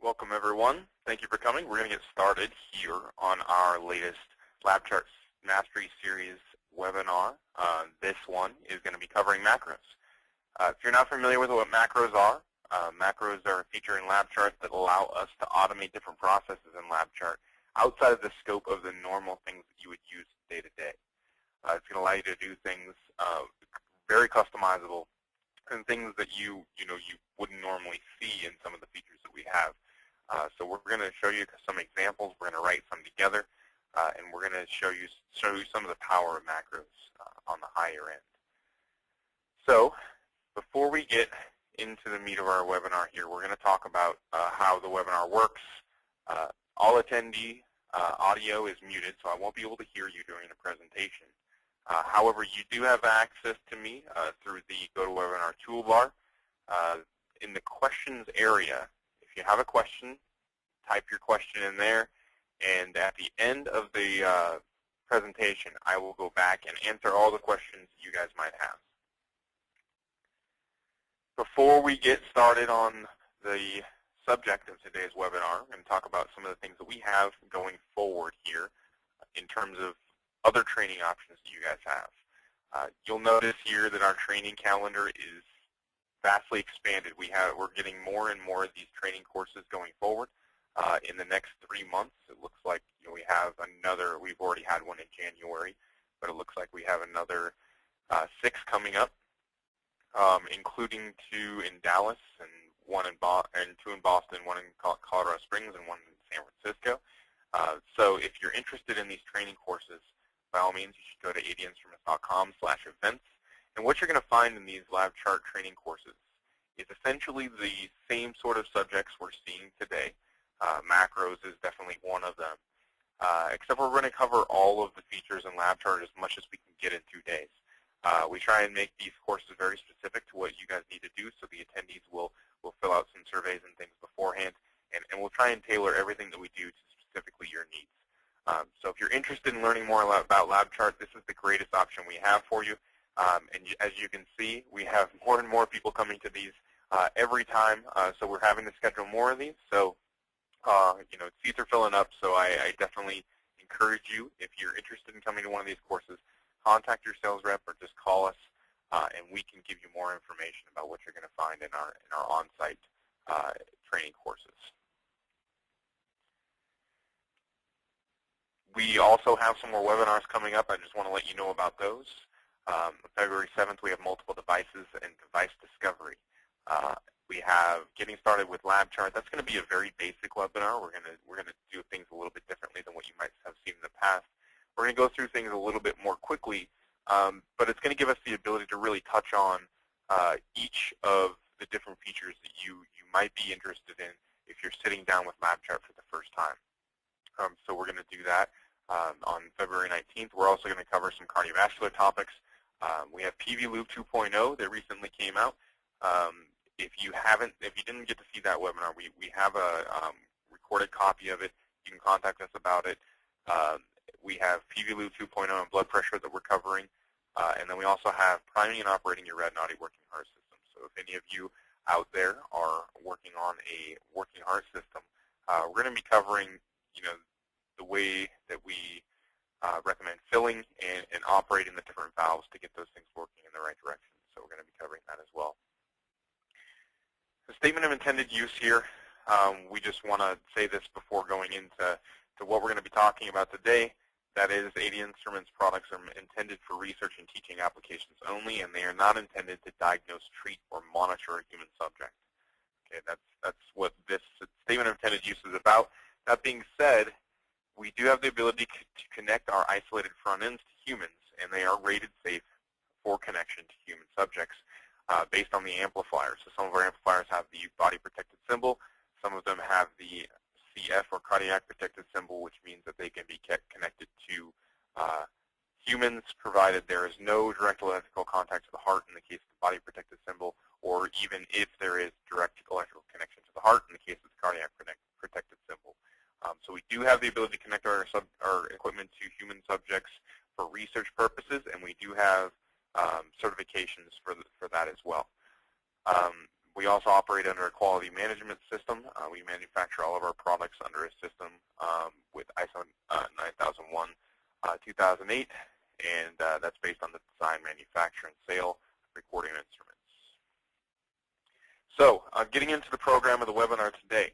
Welcome, everyone. Thank you for coming. We're going to get started here on our latest LabCharts Mastery Series webinar. This one is going to be covering macros. If you're not familiar with what macros are a feature in LabChart that allow us to automate different processes in LabChart outside of the scope of the normal things that you would use day to day. It's going to allow you to do things very customizable and things that you wouldn't normally see in some of the features that we have. So we're going to show you some examples. We're going to write some together, and we're going to show you some of the power of macros on the higher end. So before we get into the meat of our webinar here, we're going to talk about how the webinar works. All attendee audio is muted, so I won't be able to hear you during the presentation. However, you do have access to me through the GoToWebinar toolbar. In the questions area, if you have a question, type your question in there, and at the end of the presentation, I will go back and answer all the questions you guys might have. Before we get started on the subject of today's webinar and talk about some of the things that we have going forward here in terms of other training options that you guys have. You'll notice here that our training calendar is vastly expanded. We're getting more and more of these training courses going forward. In the next 3 months, it looks like we have another. We've already had one in January, but it looks like we have another 6 coming up, including 2 in Dallas and 2 in Boston, 1 in Colorado Springs, and 1 in San Francisco. So if you're interested in these training courses, by all means, you should go to adinstruments.com/events. And what you're going to find in these LabChart training courses is essentially the same sort of subjects we're seeing today. Macros is definitely one of them. Except we're going to cover all of the features in LabChart as much as we can get in 2 days. We try and make these courses very specific to what you guys need to do, so the attendees will fill out some surveys and things beforehand, and we'll try and tailor everything that we do to specifically your needs. So if you're interested in learning more about LabChart, this is the greatest option we have for you. And as you can see, we have more and more people coming to these every time, so we're having to schedule more of these. So, seats are filling up, so I definitely encourage you, if you're interested in coming to one of these courses, contact your sales rep or just call us, and we can give you more information about what you're going to find in our on-site training courses. We also have some more webinars coming up. I just want to let you know about those. February 7th, we have multiple devices and device discovery. We have getting started with LabChart. That's going to be a very basic webinar. We're going to do things a little bit differently than what you might have seen in the past. We're going to go through things a little bit more quickly, but it's going to give us the ability to really touch on each of the different features that you might be interested in if you're sitting down with LabChart for the first time. So we're going to do that on February 19th. We're also going to cover some cardiovascular topics. We have PV Loop 2.0 that recently came out. If you didn't get to see that webinar, we have a recorded copy of it. You can contact us about it. We have PV Loop 2.0 and blood pressure that we're covering. And then we also have priming and operating your Radnati working heart system. So if any of you out there are working on a working heart system, we're going to be covering the way that we recommend filling and operating the different valves to get those things working in the right direction. So we're going to be covering that as well. The statement of intended use here, we just want to say this before going into what we're going to be talking about today. That is, AD Instruments products are intended for research and teaching applications only, and they are not intended to diagnose, treat, or monitor a human subject. Okay, that's what this statement of intended use is about. That being said, we do have the ability to connect our isolated front ends to humans, and they are rated safe for connection to human subjects based on the amplifier. So some of our amplifiers have the body protected symbol. Some of them have the CF or cardiac protected symbol, which means that they can be connected to humans, provided there is no direct electrical contact to the heart in the case of the body protected symbol, or even if there is direct electrical connection to the heart in the case of the cardiac protected symbol. So we do have the ability to connect our equipment to human subjects for research purposes, and we do have certifications for that as well. We also operate under a quality management system. We manufacture all of our products under a system with ISO 9001 2008, and that's based on the design, manufacture, and sale of recording instruments. So getting into the program of the webinar today,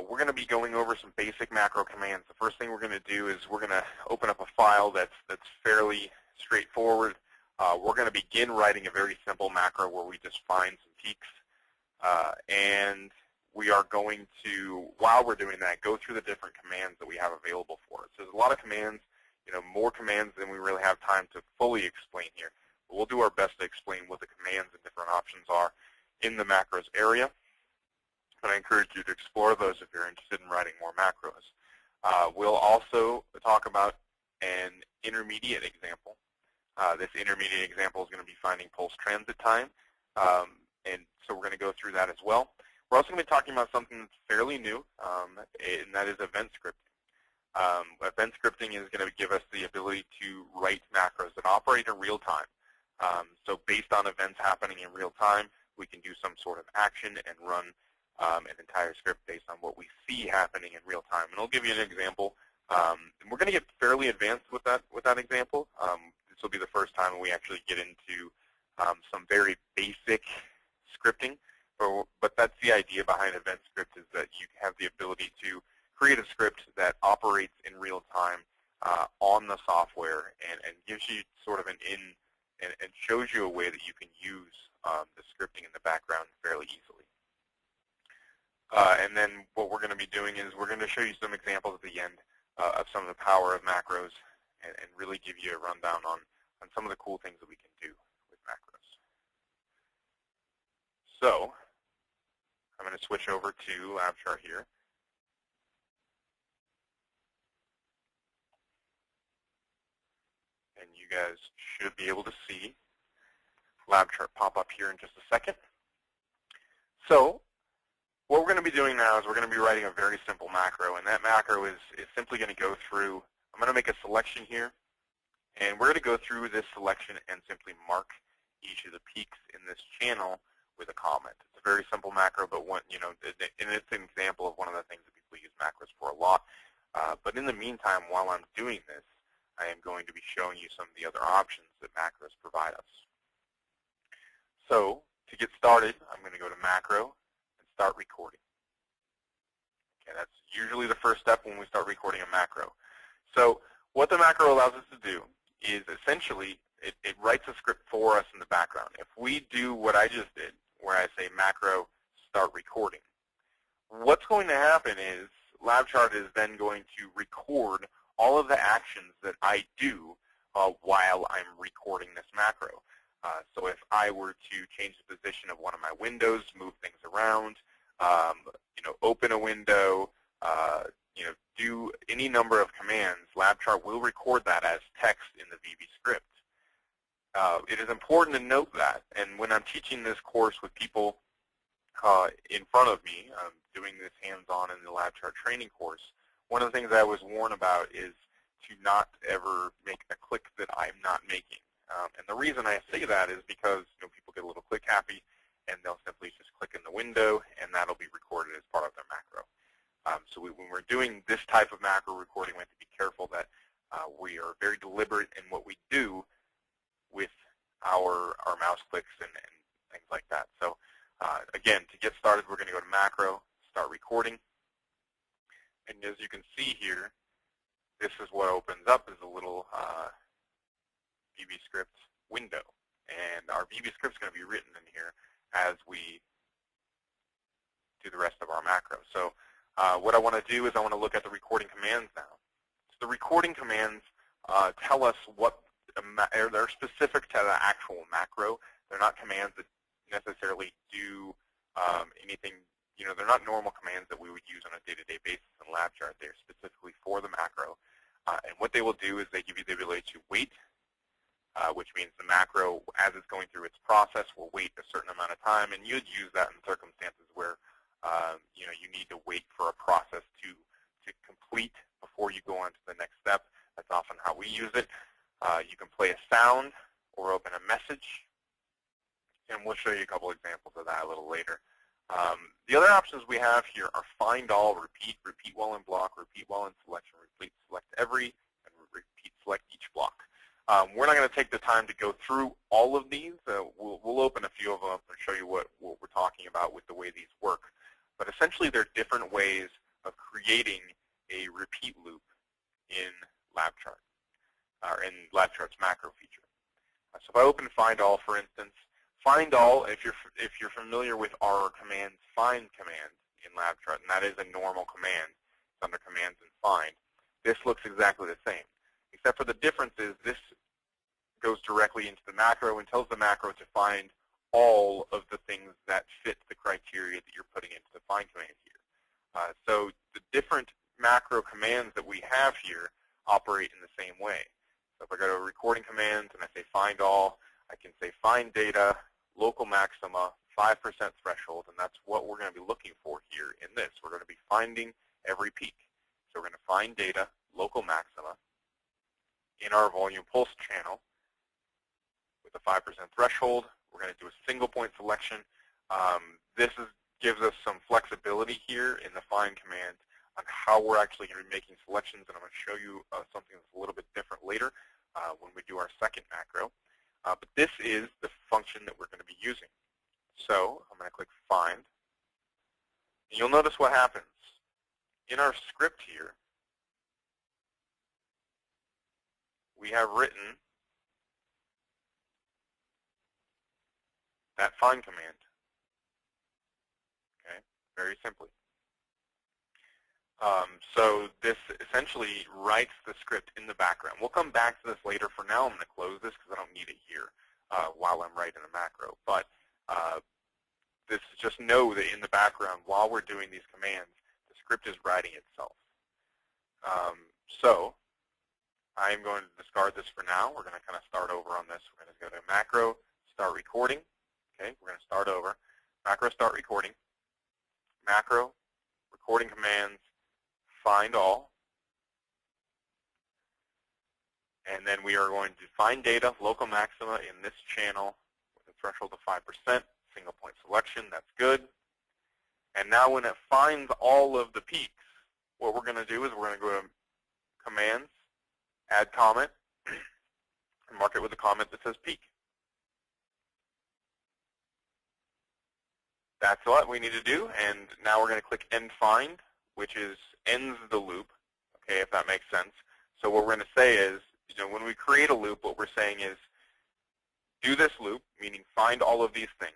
we're going to be going over some basic macro commands. The first thing we're going to do is we're going to open up a file that's fairly straightforward. We're going to begin writing a very simple macro where we just find some peaks. And we are going to, while we're doing that, go through the different commands that we have available for us. So there's a lot of commands, more commands than we really have time to fully explain here. But we'll do our best to explain what the commands and different options are in the macros area. And I encourage you to explore those if you're interested in writing more macros. We'll also talk about an intermediate example. This intermediate example is going to be finding pulse transit time. And so we're going to go through that as well. We're also going to be talking about something that's fairly new, and that is event scripting. Event scripting is going to give us the ability to write macros that operate in real time. So based on events happening in real time, we can do some sort of action and run an entire script based on what we see happening in real time. And I'll give you an example. And we're going to get fairly advanced with that example. This will be the first time we actually get into some very basic scripting, but that's the idea behind event script, is that you have the ability to create a script that operates in real time on the software and gives you sort of an and shows you a way that you can use the scripting in the background fairly easily. And then what we're going to be doing is we're going to show you some examples at the end of some of the power of macros and really give you a rundown on some of the cool things that we can do with macros. So I'm going to switch over to LabChart here. And you guys should be able to see LabChart pop up here in just a second. So what we're going to be doing now is we're going to be writing a very simple macro, and that macro is simply going to go through, I'm going to make a selection here, and we're going to go through this selection and simply mark each of the peaks in this channel with a comment. It's a very simple macro, but and it's an example of one of the things that people use macros for a lot. But in the meantime, while I'm doing this, I am going to be showing you some of the other options that macros provide us. So to get started, I'm going to go to macro and start recording. Okay, that's usually the first step when we start recording a macro. So what the macro allows us to do is essentially it writes a script for us in the background. If we do what I just did, where I say macro start recording, what's going to happen is LabChart is then going to record all of the actions that I do while I'm recording this macro. So if I were to change the position of one of my windows, move things around, open a window, do any number of commands, LabChart will record that as text in the VB script. It is important to note that, and when I'm teaching this course with people in front of me, doing this hands-on in the LabChart training course, one of the things I always warn about is to not ever make a click that I'm not making. And the reason I say that is because people get a little click happy, and they'll simply just click in the window, and that'll be recorded as part of their macro. So when we're doing this type of macro recording, we have to be careful that we are very deliberate in what we do with our mouse clicks and things like that. So again, to get started, we're going to go to macro, start recording. And as you can see here, this is what opens up as a little VB script window. And our VB script is going to be written in here as we do the rest of our macro. So what I want to do is I want to look at the recording commands now. So the recording commands tell us what they're specific to the actual macro. They're not commands that necessarily do anything. They're not normal commands that we would use on a day-to-day basis in LabChart. They're specifically for the macro. And what they will do is they give you the ability to wait, which means the macro, as it's going through its process, will wait a certain amount of time. And you'd use that in circumstances where you need to wait for a process to complete before you go on to the next step. That's often how we use it. You can play a sound or open a message. And we'll show you a couple examples of that a little later. The other options we have here are find all, repeat, repeat while in block, repeat while in selection, repeat select every, and repeat select each block. We're not going to take the time to go through all of these. We'll open a few of them up and show you what we're talking about with the way these work. But essentially, there are different ways of creating a repeat loop in LabChart, or in LabChart's macro feature. So if I open find all, for instance, find all, if you're familiar with our commands find command in LabChart, and that is a normal command, it's under commands and find, this looks exactly the same. Except for the difference is this goes directly into the macro and tells the macro to find all of the things that fit the criteria that you're putting into the find command here. So the different macro commands that we have here operate in the same way. So if I go to recording commands and I say find all, I can say find data, local maxima, 5% threshold, and that's what we're going to be looking for here in this. We're going to be finding every peak. So we're going to find data, local maxima, in our volume pulse channel with a 5% threshold. We're going to do a single point selection. Gives us some flexibility here in the find command on how we're actually going to be making selections, and I'm going to show you something that's a little bit different later when we do our second macro. But this is the function that we're going to be using. So I'm going to click Find. And you'll notice what happens. In our script here, we have written that find command. Okay, very simply. So this essentially writes the script in the background. We'll come back to this later. For now, I'm going to close this because I don't need it here while I'm writing a macro. But this just know that in the background, while we're doing these commands, the script is writing itself. So I'm going to discard this for now. We're going to kind of start over on this. We're going to go to macro, start recording. Okay, we're going to start over. Macro, start recording. Macro, recording commands, find all. And then we are going to find data, local maxima in this channel with a threshold of 5%, single point selection, that's good. And now when it finds all of the peaks, what we're going to do is we're going to go to commands, add comment, and mark it with a comment that says peak. That's what we need to do, and now we're going to click End Find, which ends the loop, okay, if that makes sense. So what we're going to say is, when we create a loop, what we're saying is, do this loop, meaning find all of these things.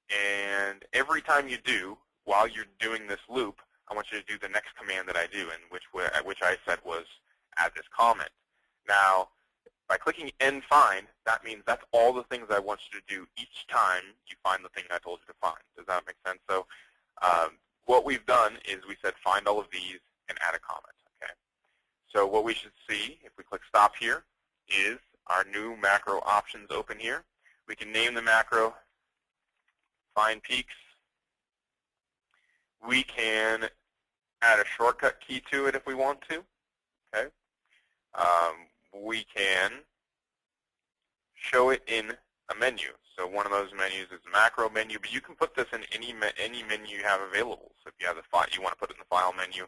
And every time you do, while you're doing this loop, I want you to do the next command that I do, and which I said was add this comment. Now, by clicking End Find, that means that's all the things I want you to do each time you find the thing I told you to find. Does that make sense? So what we've done is we said find all of these and add a comment. Okay. So what we should see, if we click Stop here, is our new macro options open here. We can name the macro Find Peaks. We can add a shortcut key to it if we want to. Okay. We can show it in a menu. So one of those menus is the macro menu, but you can put this in any menu you have available. So if you have the file, you want to put it in the file menu.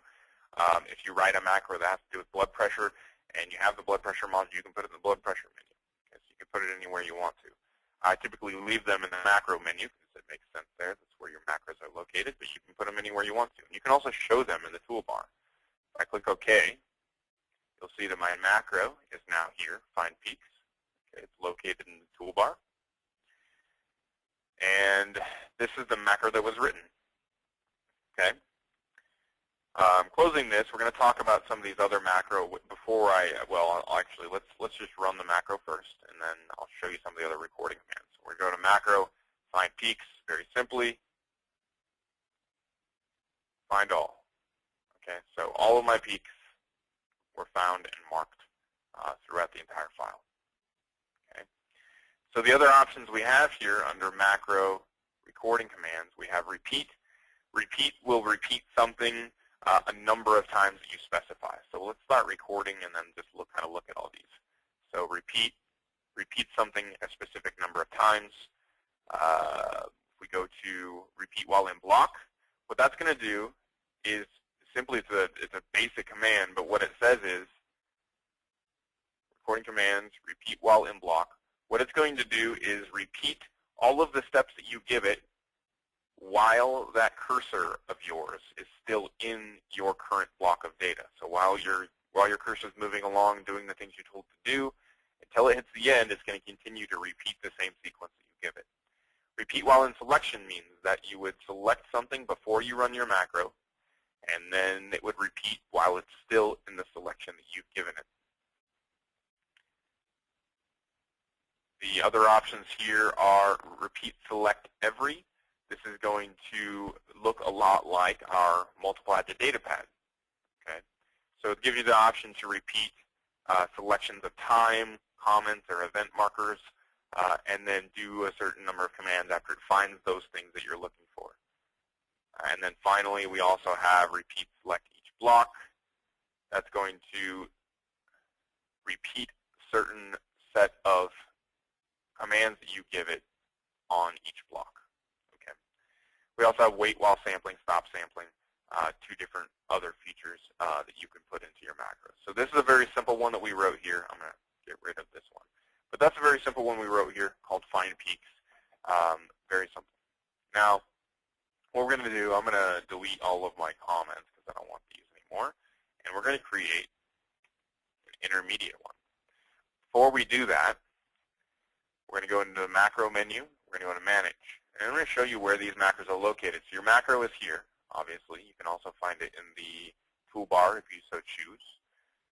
If you write a macro that has to do with blood pressure, and you have the blood pressure module, you can put it in the blood pressure menu. Okay, so you can put it anywhere you want to. I typically leave them in the macro menu because it makes sense there. That's where your macros are located, but you can put them anywhere you want to. And you can also show them in the toolbar. If I click OK, you'll see that my macro is now here, Find Peaks. Okay, it's located in the toolbar. And this is the macro that was written. Okay. Closing this, we're going to talk about some of these other macro before actually, let's just run the macro first, and then I'll show you some of the other recording commands. We're going to go to macro, find peaks, very simply, find all. Okay, so all of my peaks were found and marked throughout the entire file. Okay. So the other options we have here under macro recording commands, we have repeat. Repeat will repeat something a number of times that you specify. So let's start recording and then just kind of look at all these. So repeat something a specific number of times. If we go to repeat while in block, what that's going to do is simply it's a basic command, but what it says is recording commands, repeat while in block. What it's going to do is repeat all of the steps that you give it while that cursor of yours is still in your current block of data. So while your cursor is moving along doing the things you told it to do, until it hits the end, it's going to continue to repeat the same sequence that you give it. Repeat while in selection means that you would select something before you run your macro, and then it would repeat while it's still in the selection that you've given it. The other options here are repeat select every. This is going to look a lot like our multiple add to data pad. Okay, so it gives you the option to repeat selections of time, comments, or event markers, and then do a certain number of commands after it finds those things that you're looking for. And then finally, we also have repeat select each block. That's going to repeat a certain set of commands that you give it on each block. Okay. We also have wait while sampling, stop sampling, two different other features that you can put into your macros. So this is a very simple one that we wrote here. I'm going to get rid of this one. But that's a very simple one we wrote here called find peaks. Very simple. Now, what we're going to do, I'm going to delete all of my comments because I don't want these anymore. And we're going to create an intermediate one. Before we do that, we're going to go into the macro menu. We're going to go to manage. And I'm going to show you where these macros are located. So your macro is here, obviously. You can also find it in the toolbar if you so choose.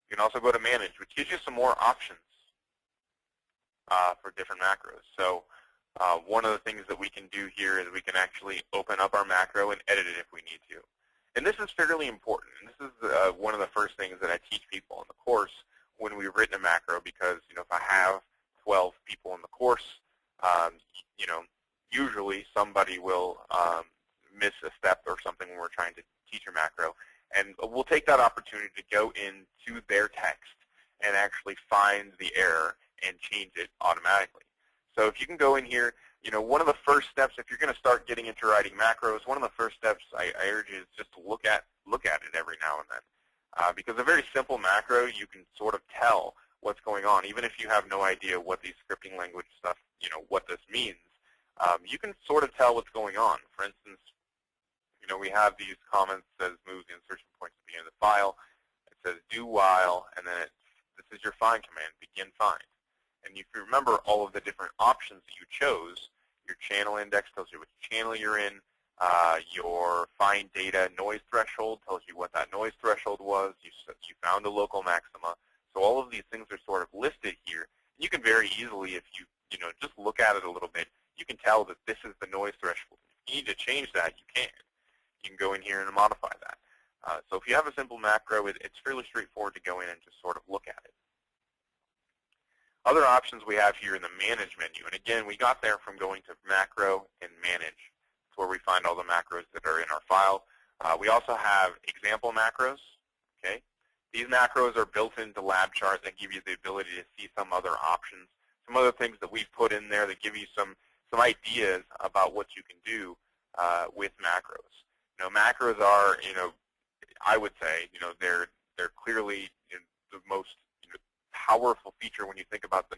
You can also go to manage, which gives you some more options for different macros. So one of the things that we can do here is we can actually open up our macro and edit it if we need to. And this is fairly important. And this is one of the first things that I teach people in the course when we've written a macro, because if I have 12 people in the course, usually somebody will miss a step or something when we're trying to teach a macro. And we'll take that opportunity to go into their text and actually find the error and change it automatically. So if you can go in here, one of the first steps, if you're going to start getting into writing macros, one of the first steps I urge is just to look at it every now and then. Because a very simple macro, you can sort of tell what's going on. Even if you have no idea what these scripting language stuff, what this means, you can sort of tell what's going on. For instance, we have these comments that says move the insertion points to the end of the file. It says do while, and then this is your find command, begin find. And if you remember all of the different options that you chose, your channel index tells you which channel you're in. Your find data noise threshold tells you what that noise threshold was. You found a local maxima. So all of these things are sort of listed here. You can very easily, if you just look at it a little bit, you can tell that this is the noise threshold. If you need to change that, you can. You can go in here and modify that. So if you have a simple macro, it's fairly straightforward to go in and just sort of look at it. Other options we have here in the Manage menu, and again, we got there from going to Macro and Manage. It's where we find all the macros that are in our file. We also have example macros. Okay, these macros are built into LabChart that give you the ability to see some other options, some other things that we've put in there that give you some ideas about what you can do with macros. Macros are, I would say, they're clearly the most powerful feature when you think about the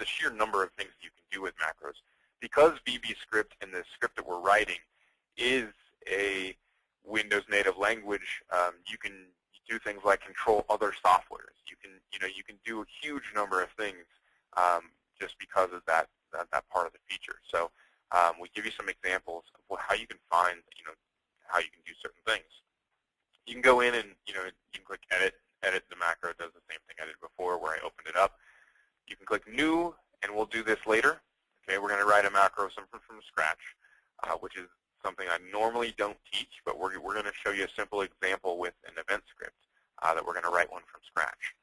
sheer number of things you can do with macros. Because VBScript and the script that we're writing is a Windows native language, you can do things like control other softwares. You can do a huge number of things just because of that part of the feature. So we give you some examples of how you can find, how you can do certain things. You can go in and you can click edit. Edit the macro does the same thing I did before where I opened it up. You can click new, and we'll do this later. Okay, we're going to write a macro from scratch, which is something I normally don't teach, but we're going to show you a simple example with an event script that we're going to write one from scratch.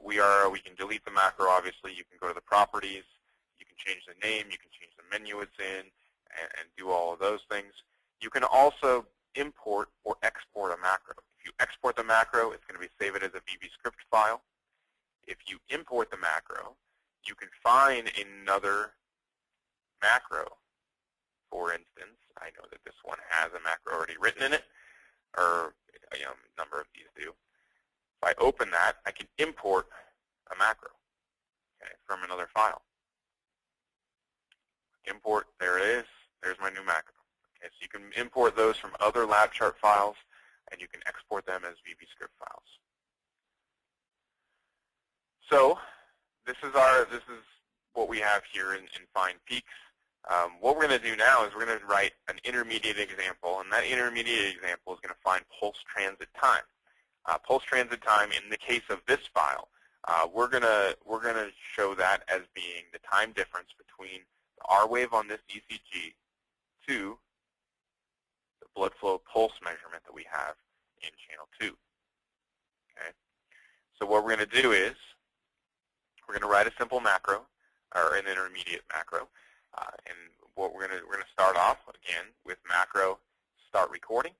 We can delete the macro, obviously. You can go to the properties. You can change the name. You can change the menu it's in and do all of those things. You can also import or export a macro. If you export the macro, it's going to be save it as a VBScript file. If you import the macro, you can find another macro, for instance, I know that this one has a macro already written in it, or a number of these do. If I open that, I can import a macro, okay, from another file. Import, there it is. There's my new macro. Okay, so you can import those from other LabChart files, and you can export them as VBScript files. So this is what we have here in FindPeaks. What we're going to do now is we're going to write an intermediate example, and that intermediate example is going to find pulse transit time. Pulse transit time, in the case of this file, we're going to show that as being the time difference between the R wave on this ECG to the blood flow pulse measurement that we have in channel 2. Okay. So what we're going to do is we're going to write a simple macro, or an intermediate macro, and what we're going to start off again with macro start recording.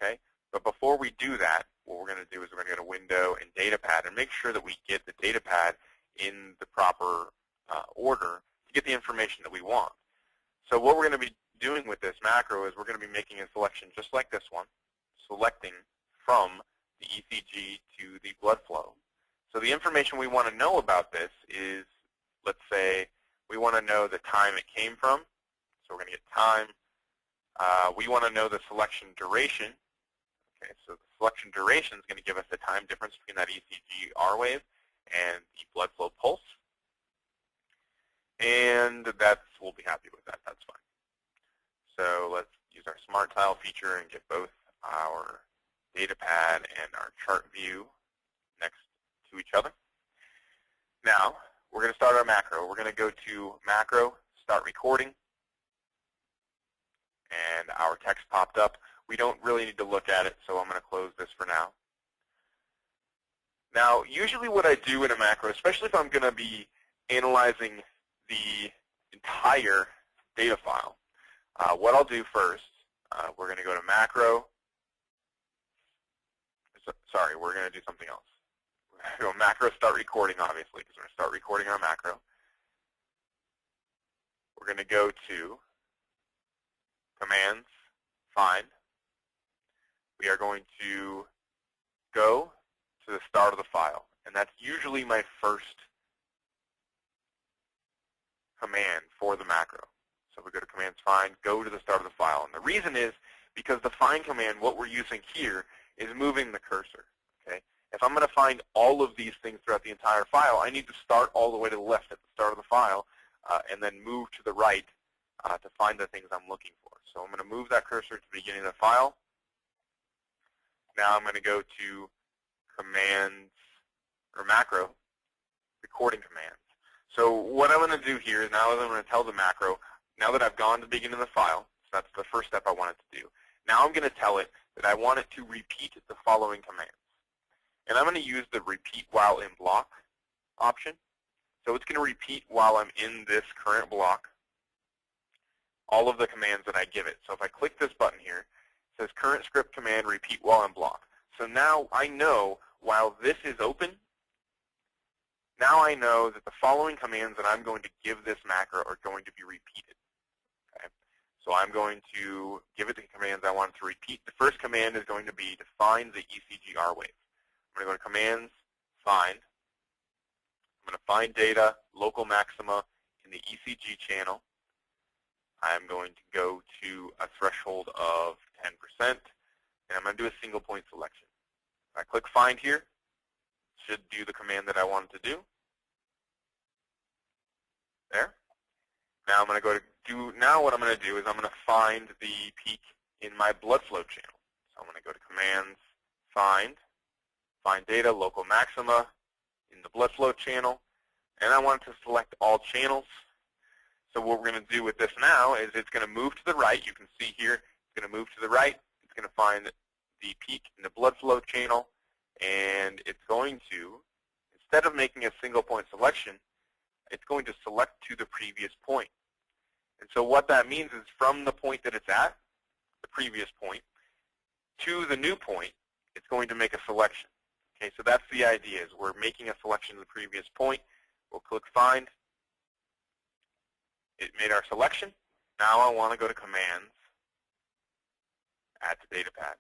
Okay. But before we do that, what we're going to do is we're going to go to Window and Datapad and make sure that we get the datapad in the proper order to get the information that we want. So what we're going to be doing with this macro is we're going to be making a selection just like this one, selecting from the ECG to the blood flow. So the information we want to know about this is, let's say, we want to know the time it came from. So we're going to get time. We want to know the selection duration. Okay, so the selection duration is going to give us the time difference between that ECG R wave and the blood flow pulse. And we'll be happy with that. That's fine. So let's use our Smart Tile feature and get both our datapad and our chart view next to each other. Now, we're going to start our macro. We're going to go to Macro, Start Recording, and our text popped up. We don't really need to look at it, so I'm going to close this for now. Now, usually what I do in a macro, especially if I'm going to be analyzing the entire data file, what I'll do first, we're going to go to Macro. Sorry, we're going to do something else. We're going to go Macro, Start Recording, obviously, because we're going to start recording our macro. We're going to go to Commands, Find. We are going to go to the start of the file, and that's usually my first command for the macro. So we go to Commands, Find, go to the start of the file. And the reason is because the Find command, what we're using here, is moving the cursor. Okay? If I'm going to find all of these things throughout the entire file, I need to start all the way to the left at the start of the file and then move to the right to find the things I'm looking for. So I'm going to move that cursor to the beginning of the file. Now I'm going to go to Commands, or Macro, Recording Commands. So what I'm going to do here is now I'm going to tell the macro, now that I've gone to the beginning of the file, so that's the first step I want it to do. Now I'm going to tell it that I want it to repeat the following commands. And I'm going to use the Repeat While in Block option. So it's going to repeat while I'm in this current block all of the commands that I give it. So if I click this button here, it says Current Script Command Repeat While in Block. So now I know while this is open, now I know that the following commands that I'm going to give this macro are going to be repeated. Okay? So I'm going to give it the commands I want it to repeat. The first command is going to be to find the ECG R wave. I'm going to go to Commands, Find. I'm going to find data, local maxima in the ECG channel. I'm going to go to a threshold of 10%, and I'm going to do a single point selection. If I click Find here, it should do the command that I want it to do. There. Now I'm going to go to now what I'm going to do is I'm going to find the peak in my blood flow channel. So I'm going to go to Commands, Find data, local maxima in the blood flow channel, and I want to select all channels. So what we're going to do with this now is it's going to move to the right. You can see here it's going to move to the right. It's going to find the peak in the blood flow channel, and it's going to, instead of making a single point selection, it's going to select to the previous point. And so what that means is from the point that it's at, the previous point, to the new point, it's going to make a selection. Okay, so that's the idea, is we're making a selection to the previous point. We'll click Find, it made our selection. Now I want to go to Commands, Add to Datapad.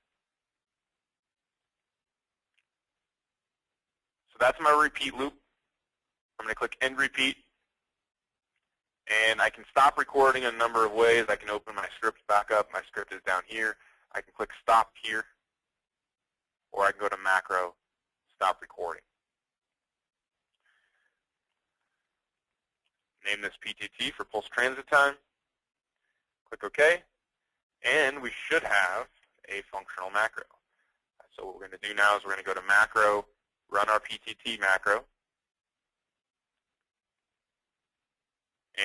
So that's my repeat loop. I'm going to click End Repeat. And I can stop recording a number of ways. I can open my script back up. My script is down here. I can click Stop here. Or I can go to Macro, Stop Recording. Name this PTT for Pulse Transit Time. Click OK. And we should have a functional macro. So what we're going to do now is we're going to go to Macro, run our PTT macro.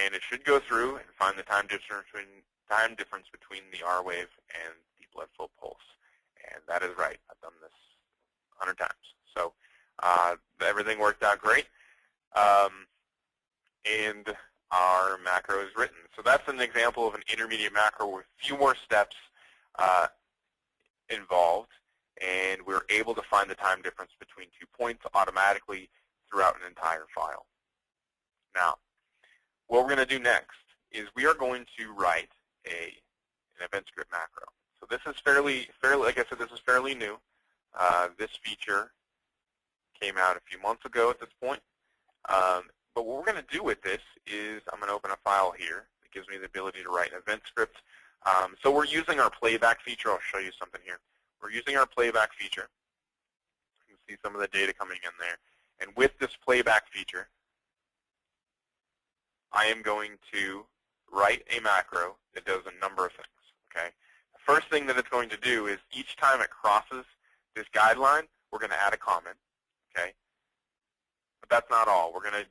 And it should go through and find the time difference between the R wave and the blood flow pulse. And that is right. I've done this 100 times. So everything worked out great. And our macro is written. So that's an example of an intermediate macro with a few more steps involved. And we're able to find the time difference between 2 points automatically throughout an entire file. Now, what we're going to do next is we are going to write an event script macro. So this is fairly, like I said, this is fairly new. This feature came out a few months ago at this point. But what we're going to do with this is I'm going to open a file here that gives me the ability to write an event script. So we're using our playback feature. I'll show you something here. We're using our playback feature. You can see some of the data coming in there. And with this playback feature, I am going to write a macro that does a number of things. Okay. The first thing that it's going to do is each time it crosses this guideline, we're going to add a comment. Okay. But that's not all. We're going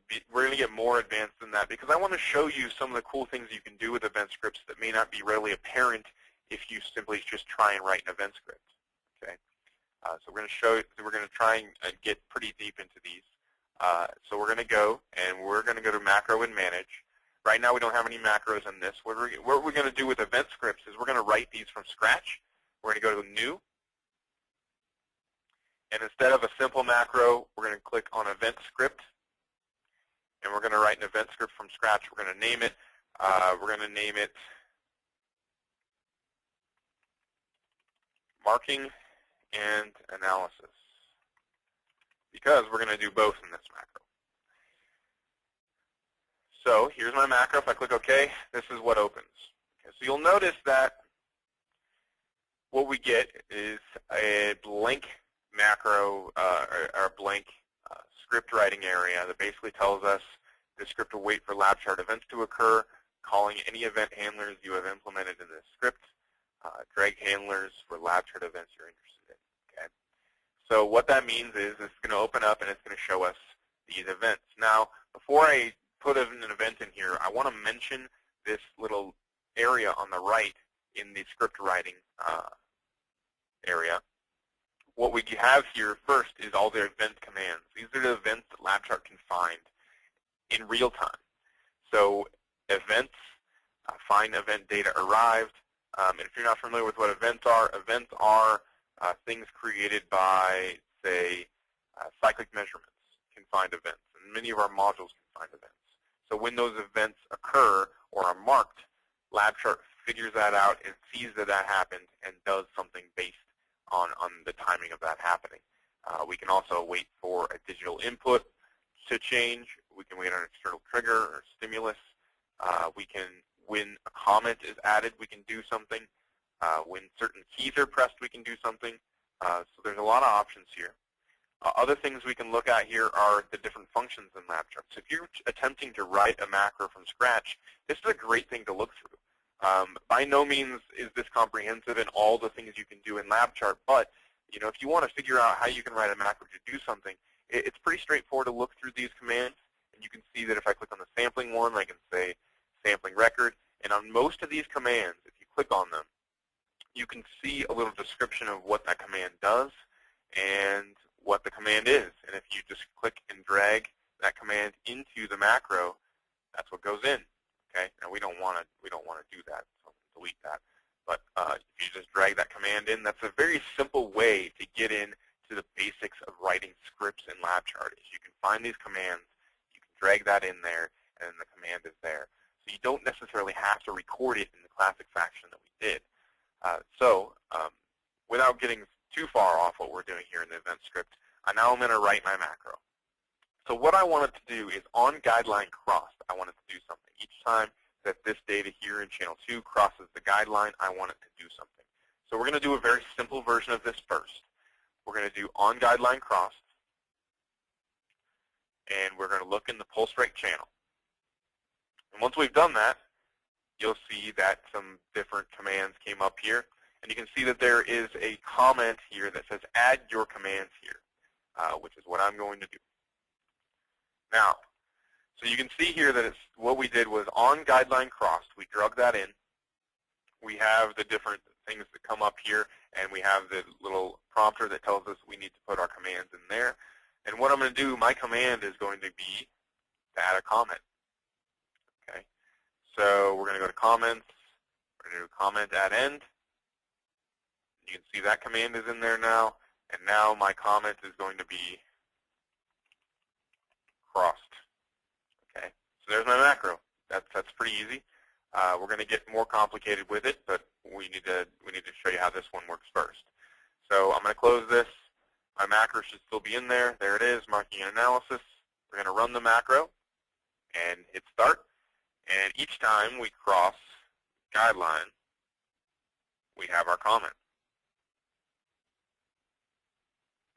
to get more advanced than that because I want to show you some of the cool things you can do with event scripts that may not be readily apparent if you simply just try and write an event script. Okay. So we're going to try and get pretty deep into these. So we're going to go and we're going to go to Macro and Manage. Right now we don't have any macros in this. What we're going to do with event scripts is we're going to write these from scratch. We're going to go to New. And instead of a simple macro, we're going to click on Event Script. And we're going to write an event script from scratch. We're going to name it. Marking and Analysis. Because we're going to do both in this macro. So here's my macro. If I click OK, this is what opens. Okay, so you'll notice that what we get is a blank macro or blank script writing area that basically tells us the script will wait for lab chart events to occur, calling any event handlers you have implemented in this script, drag handlers for lab chart events you're interested in. Okay. So what that means is it's going to open up and it's going to show us these events. Now, before I put an event in here, I want to mention this little area on the right in the script writing area. What we have here first is all the event commands. These are the events that LabChart can find in real time. So events, find event data arrived. And if you're not familiar with what events are things created by, say, cyclic measurements can find events. And many of our modules can find events. So when those events occur or are marked, LabChart figures that out and sees that that happened and does something based on the timing of that happening. We can also wait for a digital input to change. We can wait on an external trigger or stimulus. When a comment is added, we can do something. When certain keys are pressed, we can do something. So there's a lot of options here. Other things we can look at here are the different functions in LabChart. So if you're attempting to write a macro from scratch, this is a great thing to look through. By no means is this comprehensive in all the things you can do in LabChart, but if you want to figure out how you can write a macro to do something, it's pretty straightforward to look through these commands. And you can see that if I click on the sampling one, I can say sampling record. And on most of these commands, if you click on them, you can see a little description of what that command does and what the command is. And if you just click and drag that command into the macro, that's what goes in. Okay, and we don't want to do that, so delete that. But if you just drag that command in, that's a very simple way to get into the basics of writing scripts in LabChart. Is you can find these commands, you can drag that in there, and the command is there. So you don't necessarily have to record it in the classic fashion that we did. Without getting too far off what we're doing here in the event script, now I'm going to write my macro. So what I want it to do is on guideline crossed, I want it to do something. Each time that this data here in channel 2 crosses the guideline, I want it to do something. So we're going to do a very simple version of this first. We're going to do on guideline crossed, and we're going to look in the pulse rate channel. And once we've done that, you'll see that some different commands came up here. And you can see that there is a comment here that says add your commands here, which is what I'm going to do. Now, so you can see here that what we did was on guideline crossed. We drug that in. We have the different things that come up here, and we have the little prompter that tells us we need to put our commands in there. And what I'm going to do, my command is going to be to add a comment. Okay, so we're going to go to comments. We're going to do comment at end. You can see that command is in there now, and now my comment is going to be crossed. Okay, so there's my macro. That's pretty easy. We're going to get more complicated with it, but we need to show you how this one works first. So I'm going to close this. My macro should still be in there. There it is, marking and analysis. We're going to run the macro and hit start. And each time we cross guideline, we have our comment.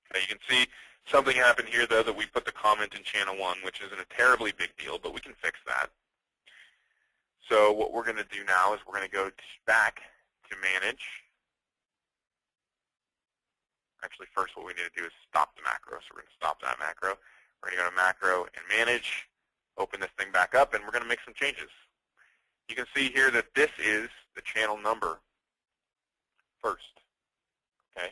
Okay, you can see something happened here, though, that we put the comment in channel 1, which isn't a terribly big deal, but we can fix that. So what we're going to do now is we're going to go back to manage. Actually, first what we need to do is stop the macro. So we're going to stop that macro. We're going to go to macro and manage, open this thing back up, and we're going to make some changes. You can see here that this is the channel number first. Okay.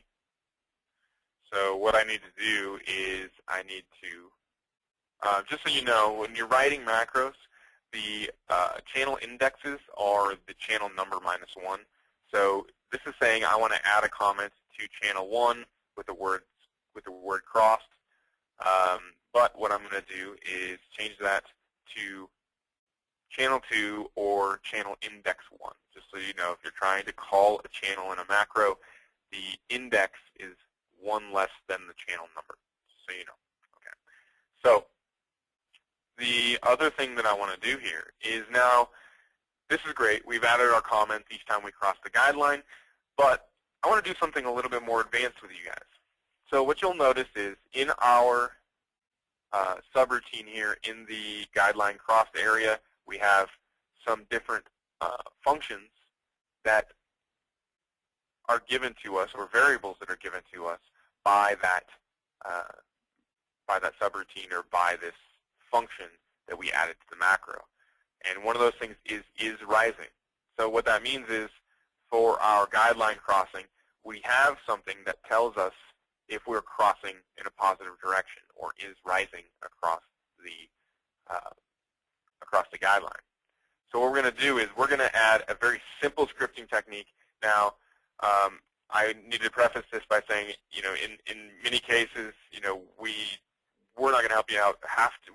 So what I need to do is I need to, just so you know, when you're writing macros, the channel indexes are the channel number -1. So this is saying I want to add a comment to channel 1 with the word crossed. But what I'm going to do is change that to channel 2 or channel index 1. Just so you know, if you're trying to call a channel in a macro, the index is 1 less than the channel number, so you know. Okay. So the other thing that I want to do here is now, this is great. We've added our comments each time we cross the guideline, but I want to do something a little bit more advanced with you guys. So what you'll notice is in our subroutine here in the guideline crossed area, we have some different functions that are given to us, or variables that are given to us by that subroutine or by this function that we added to the macro. And one of those things is rising. So what that means is for our guideline crossing, we have something that tells us if we're crossing in a positive direction or is rising across the guideline. So what we're going to do is we're going to add a very simple scripting technique. Now, I need to preface this by saying, in many cases, we're not going to help you out.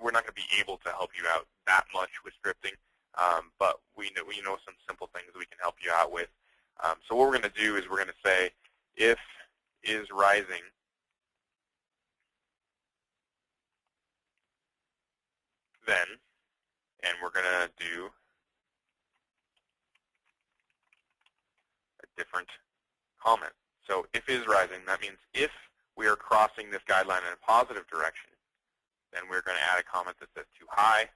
We're not going to be able to help you out that much with scripting, but we know some simple things we can help you out with. So what we're going to do is we're going to say if is rising, then, and we're going to do a different comment. So if is rising, that means if we are crossing this guideline in a positive direction, then we're going to add a comment that says too high.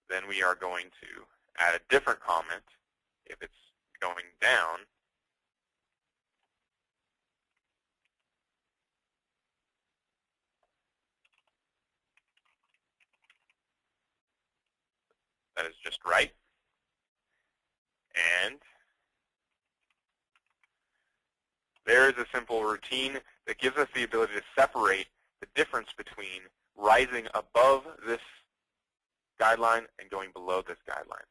Then we are going to add a different comment if it's going down. That is just right. And there is a simple routine that gives us the ability to separate the difference between rising above this guideline and going below this guideline.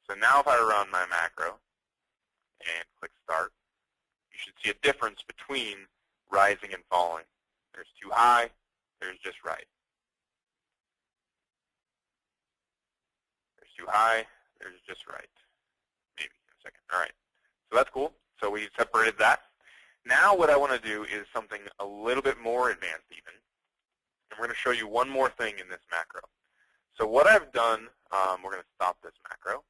So now if I run my macro and click Start, you should see a difference between rising and falling. There's too high, there's just right. There's too high. There's just right. Maybe a second. All right. So that's cool. So we separated that. Now what I want to do is something a little bit more advanced even. And we're going to show you one more thing in this macro. So what I've done, we're going to stop this macro.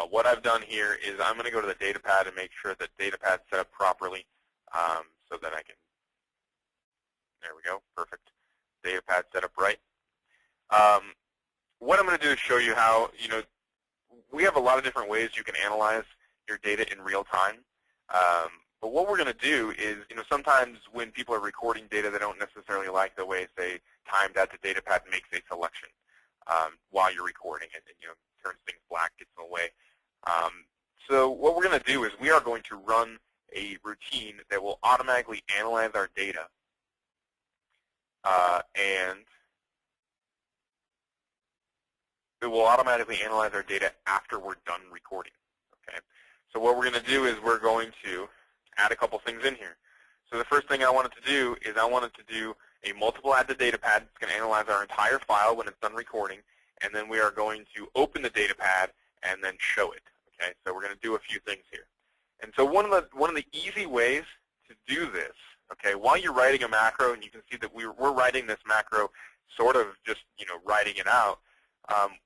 What I've done here is I'm going to go to the datapad and make sure that datapad's set up properly so that I can, there we go, perfect. Datapad set up right. What I'm going to do is show you how, we have a lot of different ways you can analyze your data in real time. But what we're going to do is, sometimes when people are recording data, they don't necessarily like the way, say, timed at the datapad makes a selection while you're recording it, and turns things black, gets in the way. So what we're going to do is we are going to run a routine that will automatically analyze our data, and it will automatically analyze our data after we're done recording. Okay. So what we're going to do is we're going to add a couple things in here. So the first thing I wanted to do is I wanted to do a multiple add to datapad. It's going to analyze our entire file when it's done recording, and then we are going to open the datapad and then show it. Okay, so we're going to do a few things here. And so one of the easy ways to do this, okay, while you're writing a macro, and you can see that we're writing this macro sort of just writing it out.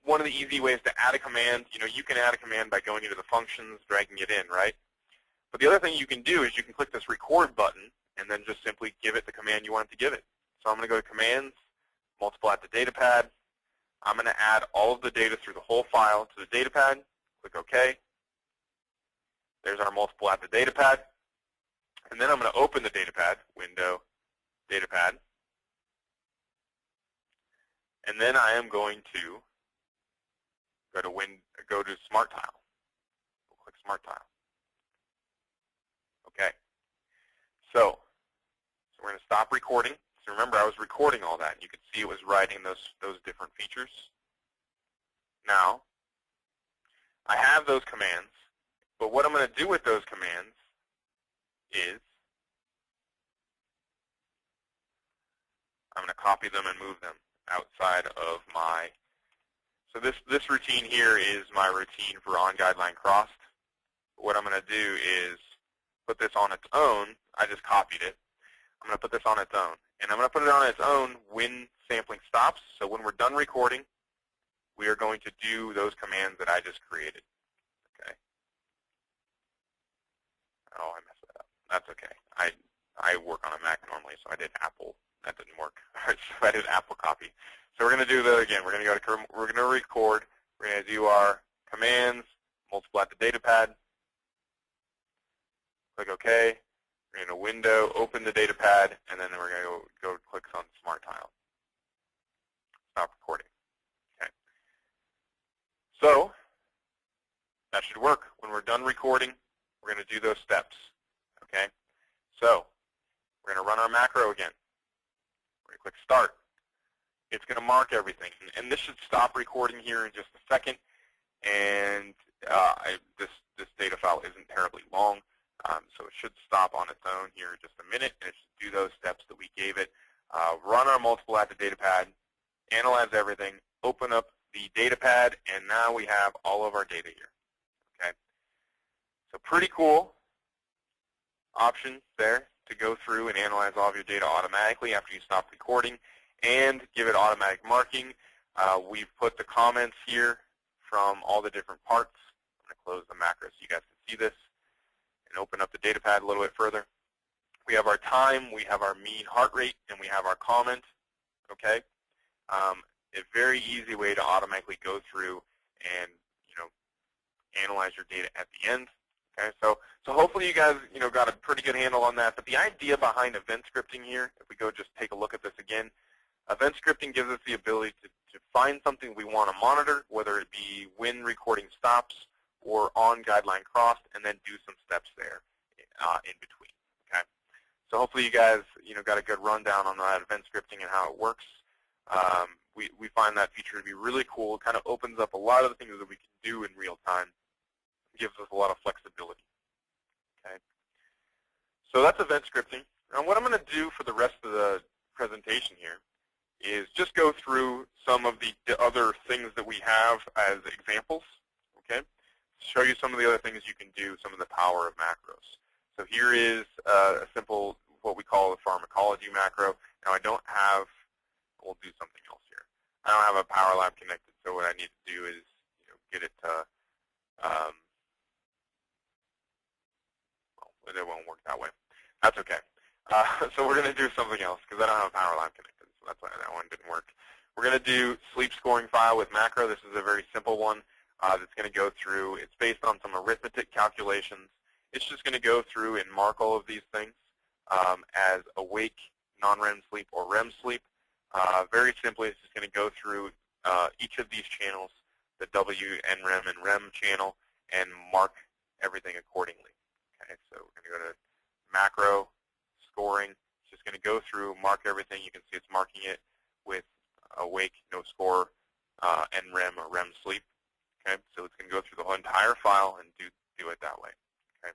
One of the easy ways to add a command, you can add a command by going into the functions, dragging it in, right? But the other thing you can do is you can click this record button and then just simply give it the command you want it to give it. So I'm going to go to commands, multiple at the datapad. I'm going to add all of the data through the whole file to the datapad. Click OK. There's our multiple at the datapad. And then I'm going to open the datapad, window, datapad. And then I am going to go to Smart Tile. We'll click Smart Tile. Okay. So we're going to stop recording. So remember, I was recording all that. You could see it was writing those different features. Now, I have those commands, but what I'm going to do with those commands is I'm going to copy them and move them outside of my, so this routine here is my routine for on-guideline crossed. What I'm going to do is put this on its own. I just copied it. I'm going to put this on its own. And I'm going to put it on its own when sampling stops. So when we're done recording, we are going to do those commands that I just created. Okay. Oh, I messed that up. That's okay. I work on a Mac normally, so I did Apple. That didn't work. All right, so I did Apple copy. So we're going to do that again. We're going to record. We're going to do our commands, multiple at the datapad. Click OK. We're going to window, open the datapad, and then we're going to go click on Smart Tile. Stop recording. Okay. So that should work. When we're done recording, we're going to do those steps. Okay. So we're going to run our macro again. We're going to click Start. It's going to mark everything, and this should stop recording here in just a second. And this data file isn't terribly long. So it should stop on its own here in just a minute, and it should do those steps that we gave it. Run our multiple at the datapad, analyze everything, open up the datapad, and now we have all of our data here. Okay. So pretty cool option there to go through and analyze all of your data automatically after you stop recording and give it automatic marking. We've put the comments here from all the different parts. I'm going to close the macro so you guys can see this. And open up the datapad a little bit further. We have our time, we have our mean heart rate, and we have our comment. Okay, a very easy way to automatically go through and analyze your data at the end. Okay, so hopefully you guys got a pretty good handle on that. But the idea behind event scripting here, if we go just take a look at this again, event scripting gives us the ability to find something we want to monitor, whether it be when recording stops or on guideline crossed, and then do some steps there in between. Okay, so hopefully you guys got a good rundown on that event scripting and how it works. We find that feature to be really cool. It kind of opens up a lot of the things that we can do in real time. It gives us a lot of flexibility. Okay, so that's event scripting. And what I'm going to do for the rest of the presentation here is just go through some of the other things that we have as examples, okay? Show you some of the other things you can do, some of the power of macros. So here is a simple, what we call a pharmacology macro. Now I don't have, we'll do something else here. I don't have a Power Lab connected, so what I need to do is get it to, well, it won't work that way. That's okay. So we're going to do something else because I don't have a Power Lab connected, so that's why that one didn't work. We're going to do sleep scoring file with macro. This is a very simple one that's going to go through. It's based on some arithmetic calculations. It's just going to go through and mark all of these things as awake, non-REM sleep, or REM sleep. Very simply, it's just going to go through each of these channels, the W, NREM, and REM channel, and mark everything accordingly. Okay, so we're going to go to macro scoring. It's just going to go through, mark everything. You can see it's marking it with awake, no score, NREM, or REM sleep. Okay, so it's going to go through the whole entire file and do it that way. Okay,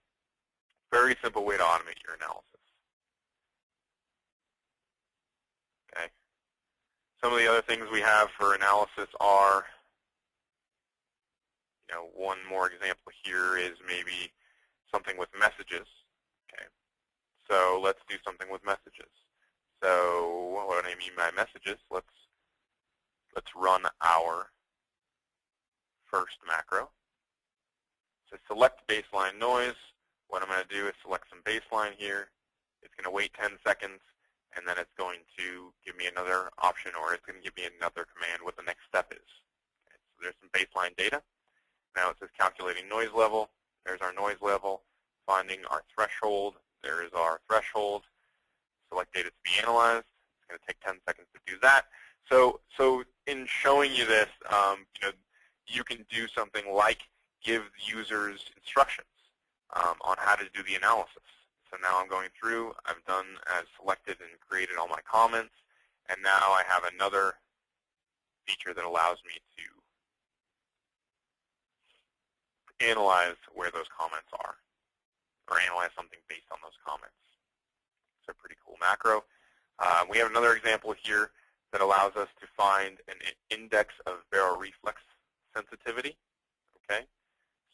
very simple way to automate your analysis. Okay, some of the other things we have for analysis are, one more example here is maybe something with messages. Okay, so let's do something with messages. So what do I mean by messages? Let's run our first macro. So select baseline noise. What I'm going to do is select some baseline here. It's going to wait 10 seconds, and then it's going to give me another option, or it's going to give me another command what the next step is. Okay, so there's some baseline data. Now it says calculating noise level. There's our noise level. Finding our threshold. There is our threshold. Select data to be analyzed. It's going to take 10 seconds to do that. So in showing you this, you can do something like give users instructions on how to do the analysis. So now I'm going through. I've selected and created all my comments, and now I have another feature that allows me to analyze where those comments are, or analyze something based on those comments. It's a pretty cool macro. We have another example here that allows us to find an index of baroreflex sensitivity. Okay,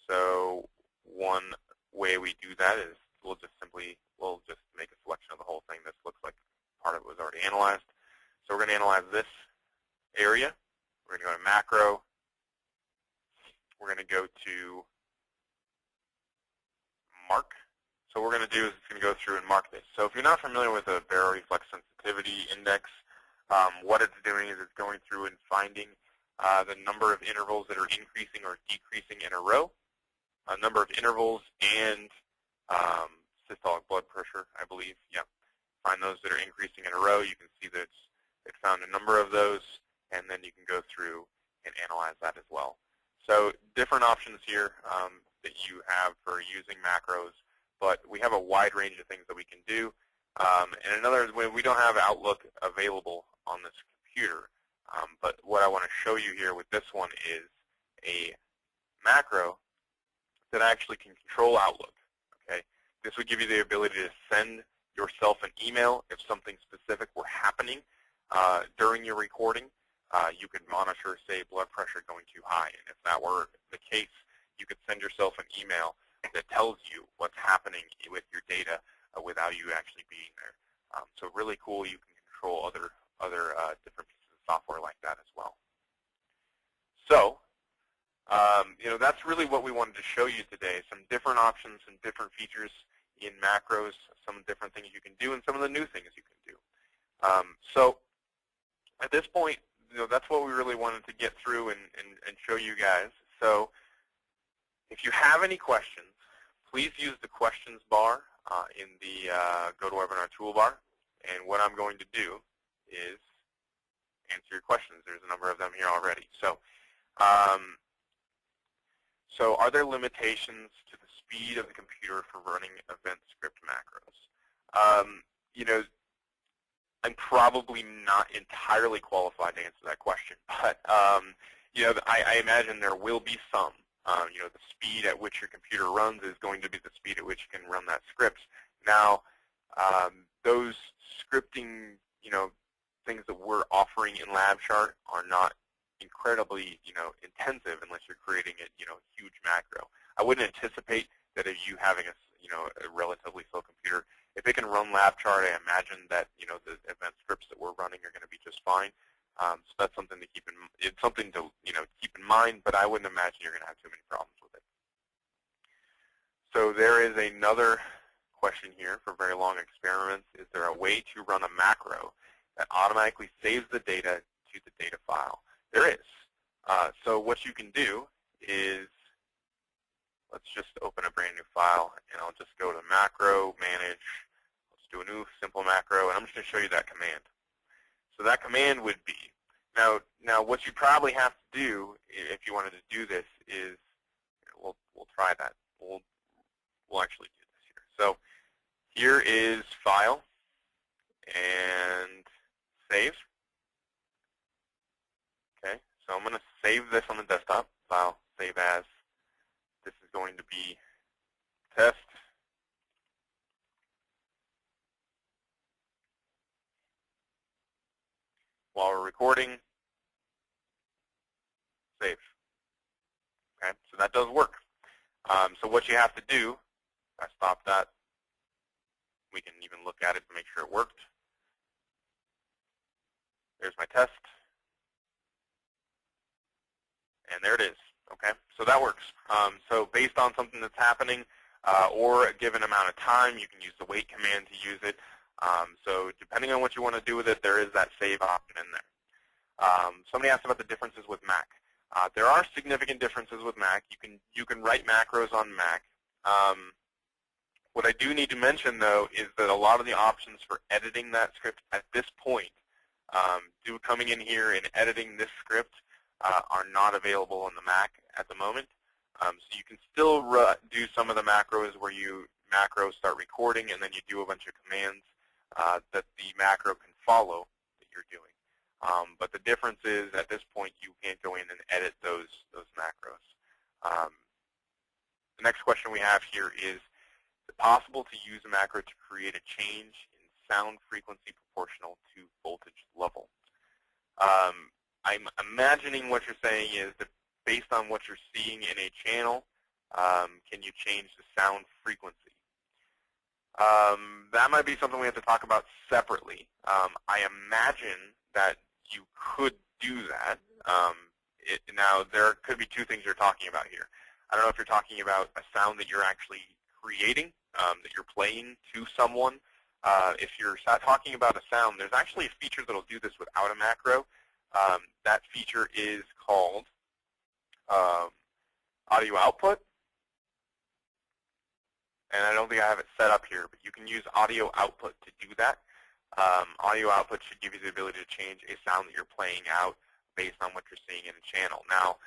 so one way we do that is we'll just make a selection of the whole thing. This looks like part of it was already analyzed. So we're going to analyze this area. We're going to go to macro. We're going to go to mark. So what we're going to do is it's going to go through and mark this. So if you're not familiar with a baroreflex sensitivity index, what it's doing is it's going through and finding the number of intervals that are increasing or decreasing in a row, a number of intervals, and systolic blood pressure, I believe. Yeah. Find those that are increasing in a row. You can see that it found a number of those, and then you can go through and analyze that as well. So different options here that you have for using macros, but we have a wide range of things that we can do. And another, we don't have Outlook available on this computer, but what I want to show you here with this one is a macro that actually can control Outlook. Okay, this would give you the ability to send yourself an email if something specific were happening during your recording. You could monitor, say, blood pressure going too high, and if that were the case, you could send yourself an email that tells you what's happening with your data without you actually being there. So really cool. You can control other different pieces of software like that as well. So that's really what we wanted to show you today. Some different options and different features in macros, some different things you can do, and some of the new things you can do. So at this point, that's what we really wanted to get through and show you guys. So if you have any questions, please use the questions bar in the GoToWebinar toolbar. And what I'm going to do is answer your questions. There's a number of them here already. So, so are there limitations to the speed of the computer for running event script macros? I'm probably not entirely qualified to answer that question, but I imagine there will be some. The speed at which your computer runs is going to be the speed at which you can run that script. Now, those scripting, things that we're offering in LabChart are not incredibly, intensive unless you're creating a, huge macro. I wouldn't anticipate that if you having a, a relatively slow computer, if it can run LabChart, I imagine that, the event scripts that we're running are going to be just fine. So that's something to keep in. It's something to, keep in mind, but I wouldn't imagine you're going to have too many problems with it. So there is another question here for very long experiments. Is there a way to run a macro that automatically saves the data to the data file? There is. So what you can do is, let's just open a brand new file, and I'll just go to macro, manage. Let's do a new simple macro, and I'm just going to show you that command. So that command would be, now what you probably have to do if you wanted to do this is, we'll try that. We'll actually do this here. So here is File and Save. Okay, so I'm going to save this on the desktop. File, Save As. This is going to be Test. While we're recording, save. Okay, so that does work. So what you have to do, if I stop that, we can even look at it to make sure it worked. There's my test. And there it is. Okay, so that works. So based on something that's happening or a given amount of time, you can use the wait command to use it. So depending on what you want to do with it, there is that save option in there. Somebody asked about the differences with Mac. There are significant differences with Mac. You can write macros on Mac. What I do need to mention, though, is that a lot of the options for editing that script at this point, coming in here and editing this script, are not available on the Mac at the moment. So you can still do some of the macros where you start recording and then you do a bunch of commands that the macro can follow that you're doing. But the difference is at this point you can't go in and edit those macros. The next question we have here is it possible to use a macro to create a change in sound frequency proportional to voltage level? I'm imagining what you're saying is that based on what you're seeing in a channel, can you change the sound frequency? That might be something we have to talk about separately. I imagine that you could do that. Now, there could be two things you're talking about here. I don't know if you're talking about a sound that you're actually creating, that you're playing to someone. If you're talking about a sound, there's actually a feature that will do this without a macro. That feature is called audio output. And I don't think I have it set up here, but you can use audio output to do that. Audio output should give you the ability to change a sound that you're playing out based on what you're seeing in a channel. Now,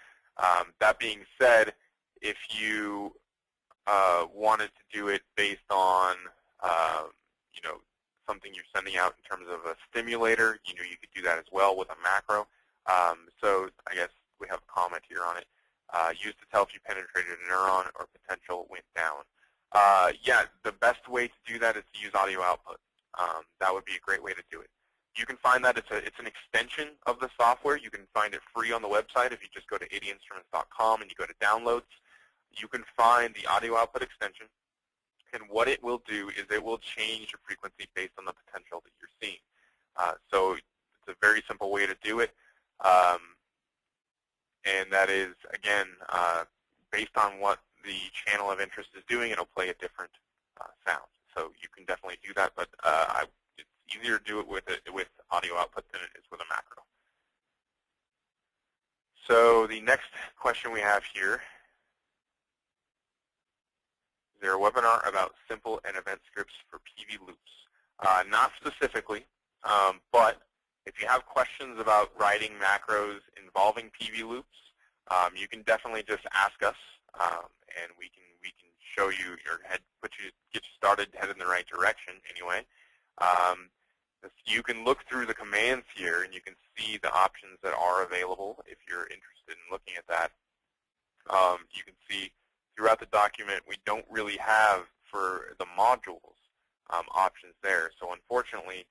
that being said, if you wanted to do it based on, something you're sending out in terms of a stimulator, you could do that as well with a macro. So I guess we have a comment here on it. Used to tell if you penetrated a neuron or potential went down. Yeah, the best way to do that is to use audio output. That would be a great way to do it. You can find that it's an extension of the software. You can find it free on the website. If you just go to 80instruments.com and you go to downloads, you can find the audio output extension. And what it will do is it will change the frequency based on the potential that you're seeing. So it's a very simple way to do it. And that is, again, based on what the channel of interest is doing, it'll play a different sound. So you can definitely do that, but it's easier to do it with audio output than it is with a macro. So the next question we have here, is there a webinar about simple and event scripts for PV loops? Not specifically, but if you have questions about writing macros involving PV loops, you can definitely just ask us, and we can show you get you started, head in the right direction anyway. You can look through the commands here, and you can see the options that are available if you're interested in looking at that. You can see throughout the document we don't really have for the modules options there. So unfortunately,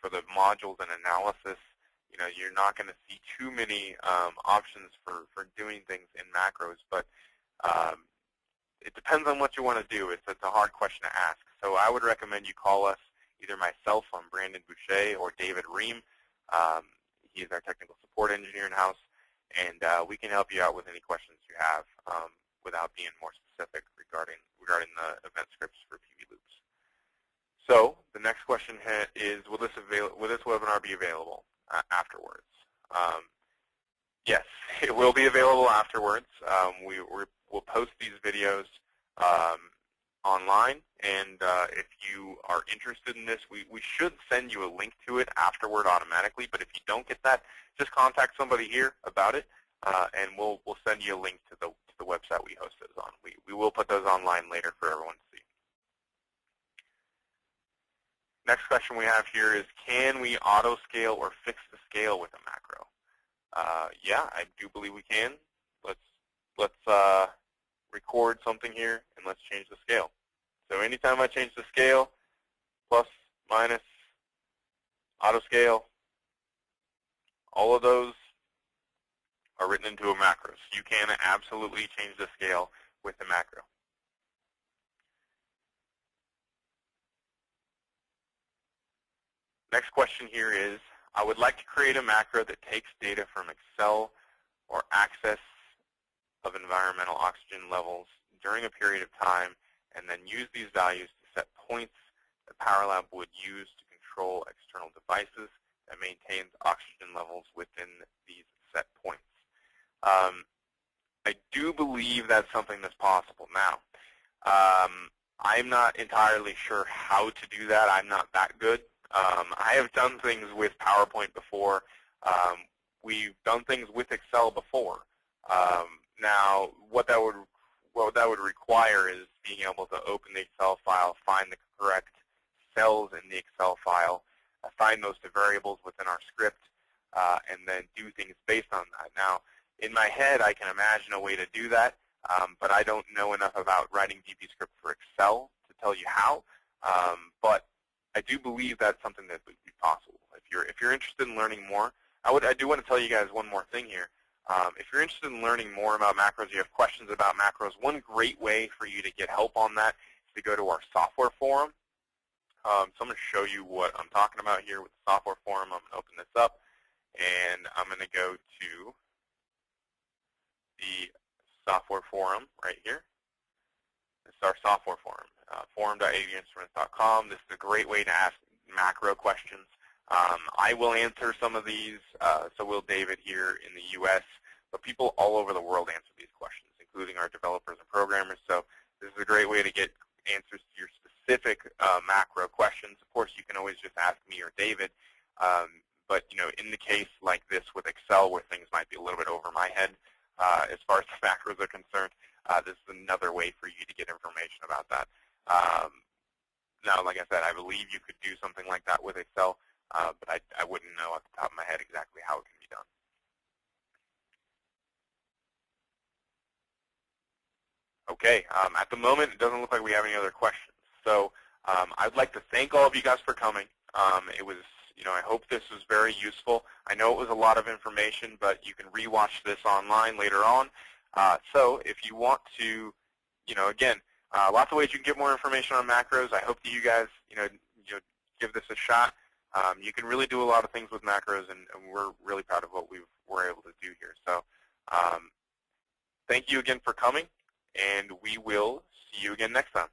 for the modules and analysis, you're not going to see too many options for doing things in macros, but it depends on what you want to do. It's a hard question to ask. So I would recommend you call us, either myself, I'm Brandon Boucher, or David Ream. He is our technical support engineer in-house, and we can help you out with any questions you have without being more specific regarding the event scripts for PV loops. So the next question is, will this webinar be available afterwards? Yes, it will be available afterwards. We'll post these videos online, and if you are interested in this, we should send you a link to it afterward automatically, but if you don't get that, just contact somebody here about it, and we'll send you a link to the website we host those on. We will put those online later for everyone to see. Next question we have here is, can we auto-scale or fix the scale with a macro? Yeah, I do believe we can. Let's record something here, and let's change the scale. So anytime I change the scale, plus, minus, auto-scale, all of those are written into a macro. So you can absolutely change the scale with the macro. Next question here is, I would like to create a macro that takes data from Excel or access of environmental oxygen levels during a period of time, and then use these values to set points that PowerLab would use to control external devices that maintains oxygen levels within these set points. I do believe that's something that's possible. Now, I'm not entirely sure how to do that. I'm not that good. I have done things with PowerPoint before. We've done things with Excel before. Now, what that would require is being able to open the Excel file, find the correct cells in the Excel file, assign those to variables within our script, and then do things based on that. Now, in my head, I can imagine a way to do that, but I don't know enough about writing VBScript for Excel to tell you how. But I do believe that's something that would be possible. If you're interested in learning more, I do want to tell you guys one more thing here. If you're interested in learning more about macros, you have questions about macros, one great way for you to get help on that is to go to our software forum. So I'm going to show you what I'm talking about here with the software forum. I'm going to open this up, and I'm going to go to the software forum right here. This is our software forum, forum.avinstruments.com. This is a great way to ask macro questions. I will answer some of these, so will David here in the U.S., but people all over the world answer these questions, including our developers and programmers. So this is a great way to get answers to your specific macro questions. Of course, you can always just ask me or David, but in the case like this with Excel, where things might be a little bit over my head as far as the macros are concerned, this is another way for you to get information about that. Now, like I said, I believe you could do something like that with Excel, but I wouldn't know off the top of my head exactly how it can be done. Okay, at the moment, it doesn't look like we have any other questions. So I'd like to thank all of you guys for coming. It was, I hope this was very useful. I know it was a lot of information, but you can rewatch this online later on. So if you want to, again, lots of ways you can get more information on macros. I hope that you guys, give this a shot. You can really do a lot of things with macros, and we're really proud of what we were able to do here. So thank you again for coming, and we will see you again next time.